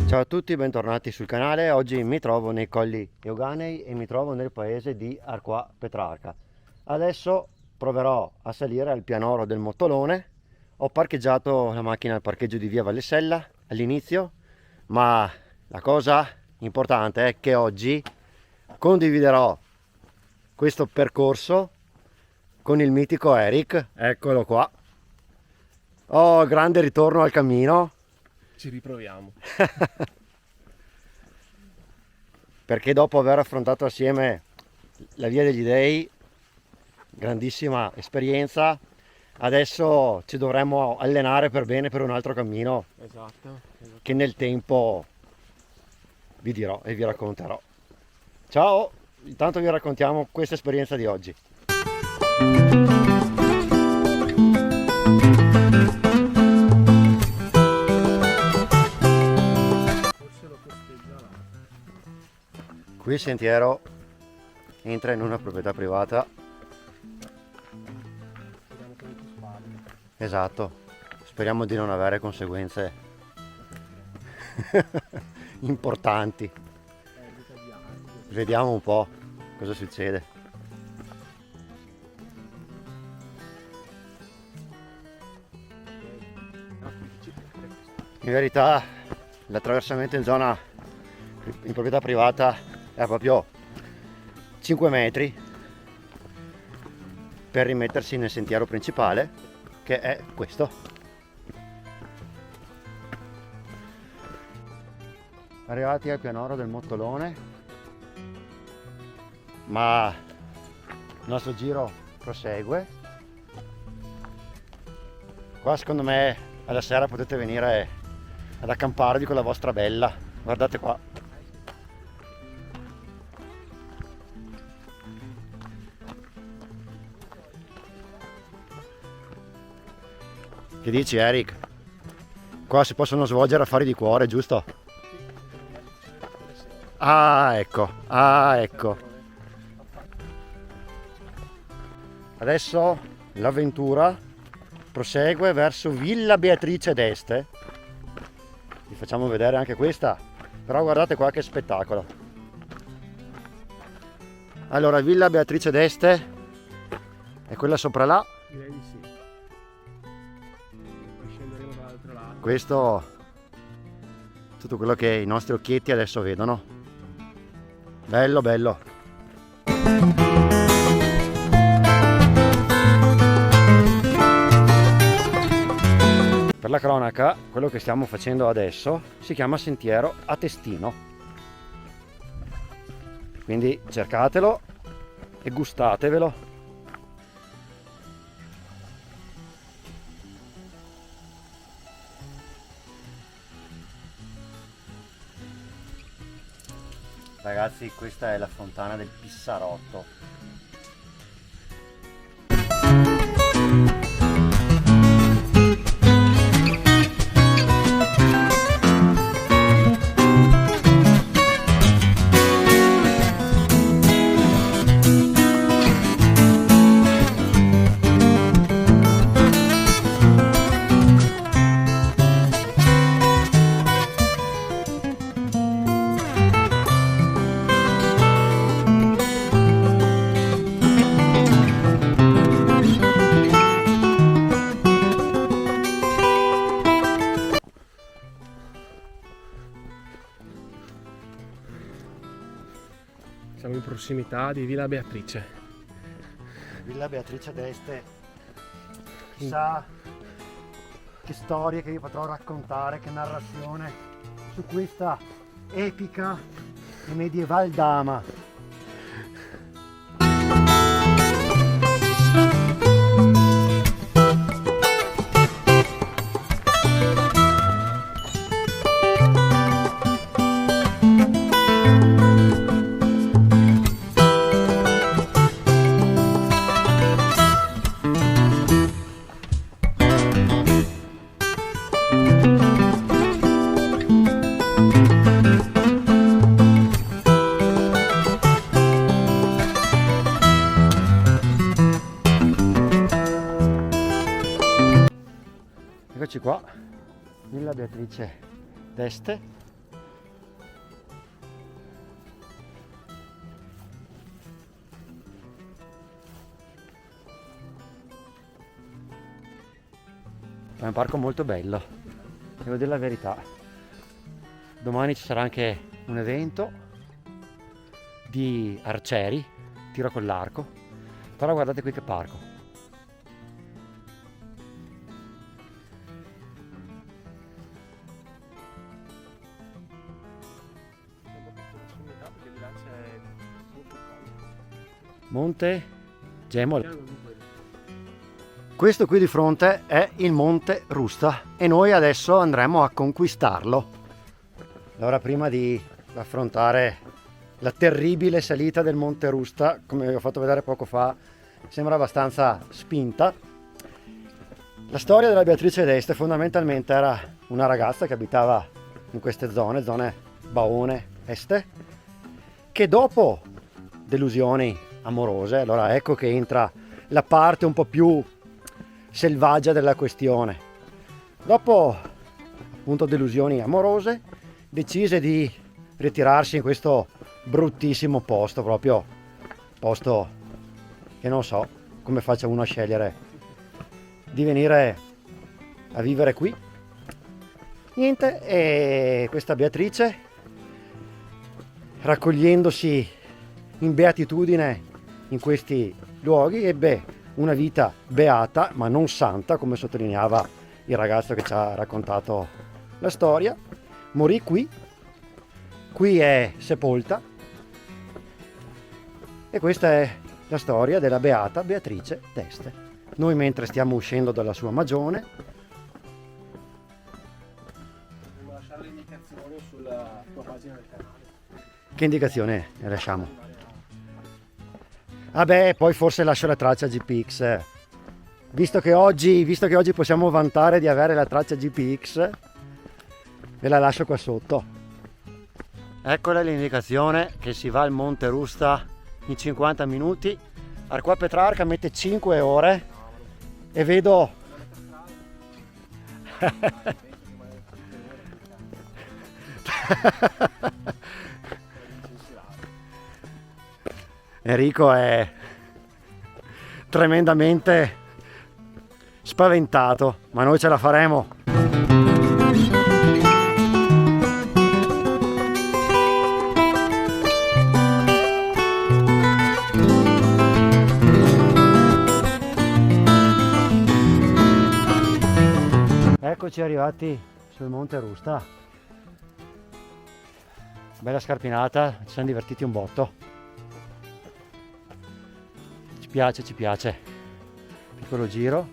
Ciao a tutti, bentornati sul canale. Oggi mi trovo nei Colli Euganei e mi trovo nel paese di Arquà Petrarca. Adesso proverò a salire al pianoro del Mottolone. Ho parcheggiato la macchina al parcheggio di via Vallesella all'inizio, ma la cosa importante è che oggi condividerò questo percorso con il mitico Eric. Eccolo qua. Oh, grande ritorno al cammino. Ci riproviamo. Perché dopo aver affrontato assieme la via degli dei, grandissima esperienza, adesso ci dovremmo allenare per bene per un altro cammino Esatto. che nel tempo vi dirò e vi racconterò. Ciao, intanto vi raccontiamo questa esperienza di oggi. Qui il sentiero entra in una proprietà privata. Esatto, speriamo di non avere conseguenze importanti. Vediamo un po' cosa succede. In verità l'attraversamento in proprietà privata è proprio 5 metri per rimettersi nel sentiero principale, che è questo. Arrivati al pianoro del Mottolone, ma il nostro giro prosegue. Qua secondo me alla sera potete venire ad accamparvi con la vostra bella. Guardate qua. Che dici, Eric? Qua si possono svolgere affari di cuore, giusto? Ah, ecco, ecco. Adesso l'avventura prosegue verso Villa Beatrice d'Este. Vi facciamo vedere anche questa, però guardate qua che spettacolo. Allora, Villa Beatrice d'Este è quella sopra là. Direi di sì. Scenderemo dall'altro lato. Questo è tutto quello che i nostri occhietti adesso vedono. Bello, bello. Per la cronaca, quello che stiamo facendo adesso si chiama sentiero a testino. Quindi cercatelo e gustatevelo. Ragazzi, questa è la fontana del Pissarotto. Siamo in prossimità di Villa Beatrice. Villa Beatrice d'Este. Chissà che storie che vi potrò raccontare, che narrazione su questa epica e medieval dama. Eccoci qua, Villa Beatrice d'Este. È un parco molto bello, devo dire la verità. Domani ci sarà anche un evento di arcieri, tiro con l'arco, però guardate qui che parco. Monte Gemole. Questo qui di fronte è il Monte Rusta e noi adesso andremo a conquistarlo. Allora, prima di affrontare la terribile salita del Monte Rusta, come vi ho fatto vedere poco fa, sembra abbastanza spinta. La storia della Beatrice d'Este fondamentalmente era una ragazza che abitava in queste zone Baone, Este, che dopo delusioni amorose, allora ecco che entra la parte un po' più selvaggia della questione. Dopo appunto delusioni amorose, decise di ritirarsi in questo bruttissimo posto, proprio posto che non so come faccia uno a scegliere di venire a vivere qui. Niente, e questa Beatrice, raccogliendosi in beatitudine in questi luoghi, ebbe una vita beata ma non santa, come sottolineava il ragazzo che ci ha raccontato la storia. Morì qui è sepolta, e questa è la storia della beata Beatrice d'Este. Noi, mentre stiamo uscendo dalla sua magione, devo lasciare le indicazioni sulla tua pagina del canale. che indicazione ne lasciamo? Vabbè, poi forse lascio la traccia GPX. Visto che oggi possiamo vantare di avere la traccia GPX, ve la lascio qua sotto. Eccola l'indicazione che si va al Monte Rusta in 50 minuti. Arquà Petrarca mette 5 ore e vedo Enrico è tremendamente spaventato, ma noi ce la faremo. Eccoci arrivati sul Monte Rusta. Bella scarpinata, ci siamo divertiti un botto. Ci piace. Piccolo giro.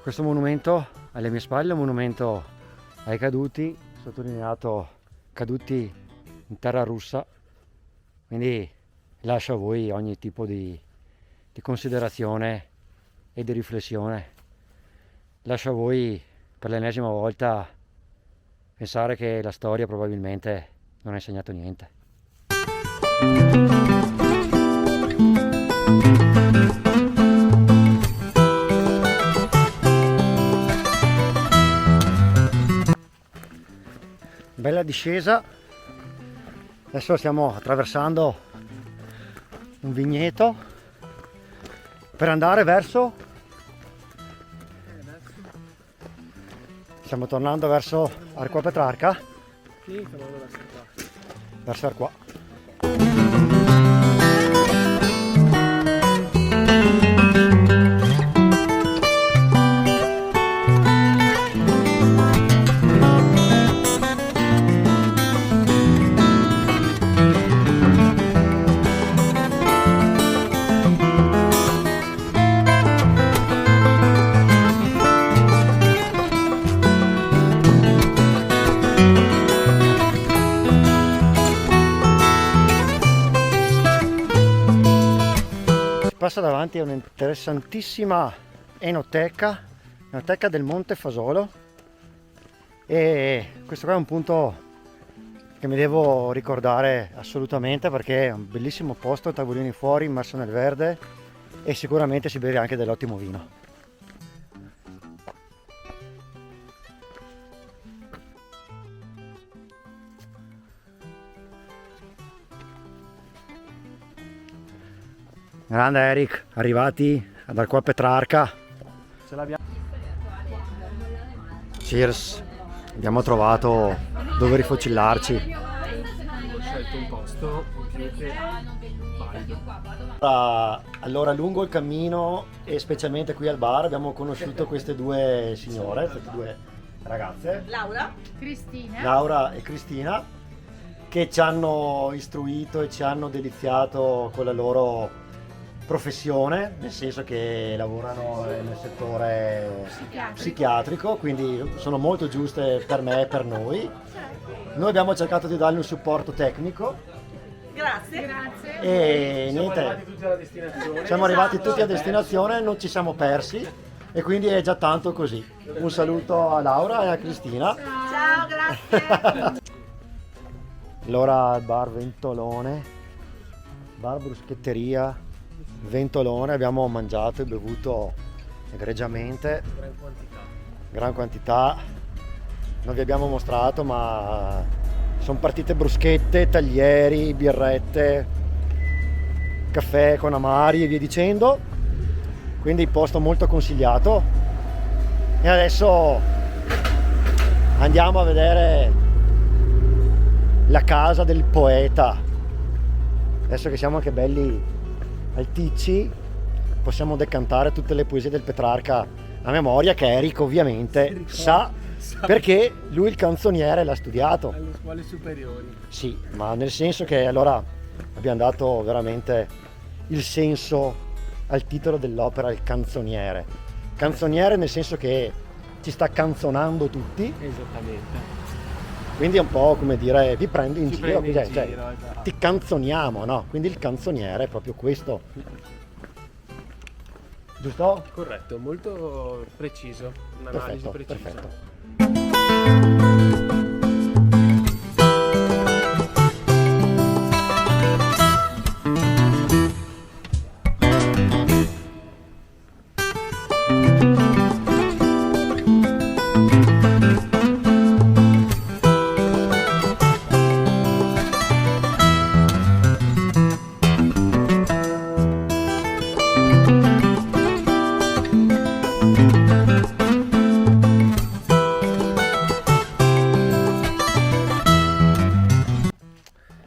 Questo monumento alle mie spalle è un monumento ai caduti, sottolineato caduti in terra russa, quindi lascio a voi ogni tipo di considerazione e di riflessione. Lascio a voi per l'ennesima volta pensare che la storia probabilmente non ha insegnato niente. Bella discesa, adesso stiamo attraversando un vigneto per andare verso, stiamo tornando verso Arquà Petrarca, Sì, stiamo andando verso qua. verso Arquà. Passa davanti a un'interessantissima enoteca del Monte Fasolo, e questo qua è un punto che mi devo ricordare assolutamente perché è un bellissimo posto, tavolini fuori immerso nel verde, e sicuramente si beve anche dell'ottimo vino. Grande Eric, arrivati ad Arquà Petrarca. Ce l'abbiamo. Cheers. Abbiamo trovato dove rifocillarci. Ho scelto un posto più che valido. Allora, lungo il cammino e specialmente qui al bar abbiamo conosciuto queste due signore, queste due ragazze, Laura e Cristina, che ci hanno istruito e ci hanno deliziato con la loro professione, nel senso che lavorano nel settore psichiatrico, quindi sono molto giuste per me e per noi. Noi abbiamo cercato di dargli un supporto tecnico. Grazie. E Siamo niente, arrivati tutti alla destinazione. siamo arrivati tutti a destinazione, non ci siamo persi e quindi è già tanto così. Un saluto a Laura e a Cristina. Ciao, grazie. Allora al bar Ventolone, bar bruschetteria Ventolone, abbiamo mangiato e bevuto egregiamente, gran quantità, non vi abbiamo mostrato ma sono partite bruschette, taglieri, birrette, caffè con amari e via dicendo, quindi posto molto consigliato. E adesso andiamo a vedere la casa del poeta. Adesso che siamo anche belli alticci, possiamo decantare tutte le poesie del Petrarca a memoria, che Eric ovviamente sa, perché lui il canzoniere l'ha studiato. Alle scuole superiori. Sì, ma nel senso che allora abbiamo dato veramente il senso al titolo dell'opera, il canzoniere. Canzoniere nel senso che ci sta canzonando tutti, Esattamente. quindi è un po' come dire vi prendo in Ci giro, prendi in cioè, giro, esatto. ti canzoniamo, no? Quindi il canzoniere è proprio questo. Giusto? Corretto, molto preciso. Un'analisi Perfetto, precisa. perfetto.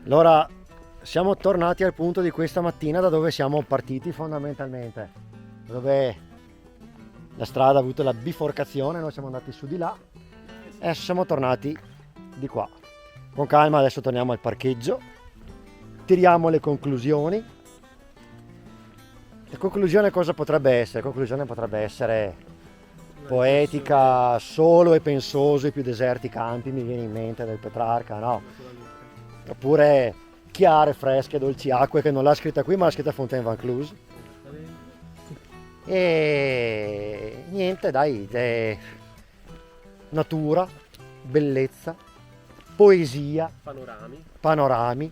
Allora, siamo tornati al punto di questa mattina da dove siamo partiti fondamentalmente, dove la strada ha avuto la biforcazione, noi siamo andati su di là e adesso siamo tornati di qua. Con calma adesso torniamo al parcheggio, tiriamo le conclusioni. La conclusione cosa potrebbe essere? La conclusione potrebbe essere poetica, solo e pensoso i più deserti campi, mi viene in mente del Petrarca, no? Oppure chiare, fresche, dolci acque, che non l'ha scritta qui ma l'ha scritta Fontaine Vaucluse. E niente, dai, natura, bellezza, poesia, panorami,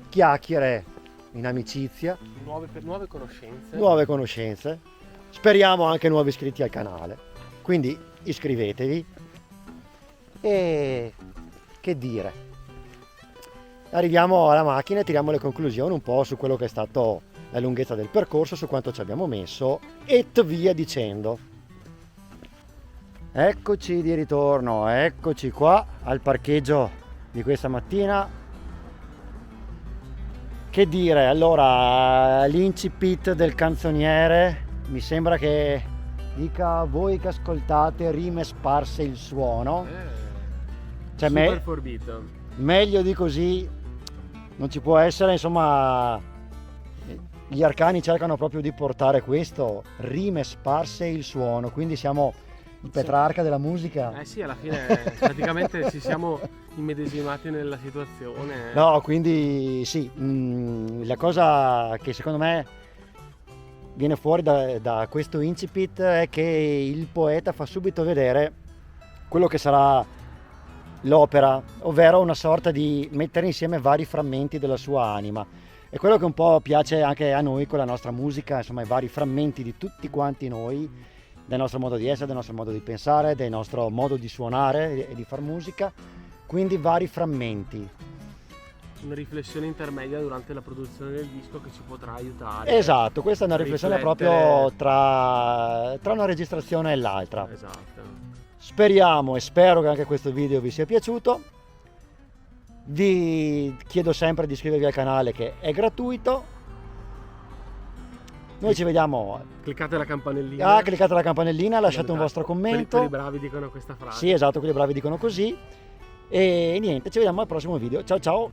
chiacchiere in amicizia, nuove conoscenze, speriamo anche nuovi iscritti al canale, quindi iscrivetevi. E che dire, arriviamo alla macchina e tiriamo le conclusioni un po' su quello che è stato la lunghezza del percorso, su quanto ci abbiamo messo e via dicendo. Eccoci di ritorno, eccoci qua al parcheggio di questa mattina. Che dire, allora l'incipit del canzoniere mi sembra che dica: voi che ascoltate rime sparse il suono. Cioè, Super forbito. meglio di così non ci può essere, insomma. Gli arcani cercano proprio di portare questo, rime sparse il suono, quindi siamo il Petrarca della musica. Eh sì, alla fine praticamente ci siamo immedesimati nella situazione. No, quindi sì, la cosa che secondo me viene fuori da questo incipit è che il poeta fa subito vedere quello che sarà l'opera, ovvero una sorta di mettere insieme vari frammenti della sua anima. È quello che un po' piace anche a noi con la nostra musica, insomma i vari frammenti di tutti quanti noi, del nostro modo di essere, del nostro modo di pensare, del nostro modo di suonare e di far musica, quindi vari frammenti. una riflessione intermedia durante la produzione del disco che ci potrà aiutare. Esatto, questa è una riflessione riflettere. proprio tra una registrazione e l'altra. Esatto. Speriamo e spero che anche questo video vi sia piaciuto. Vi chiedo sempre di iscrivervi al canale che è gratuito. Noi ci vediamo. Cliccate la campanellina. Cliccate la campanellina, lasciate un vostro commento. Quelli bravi dicono questa frase. Sì, esatto, quelli bravi dicono così. E niente, ci vediamo al prossimo video. Ciao ciao!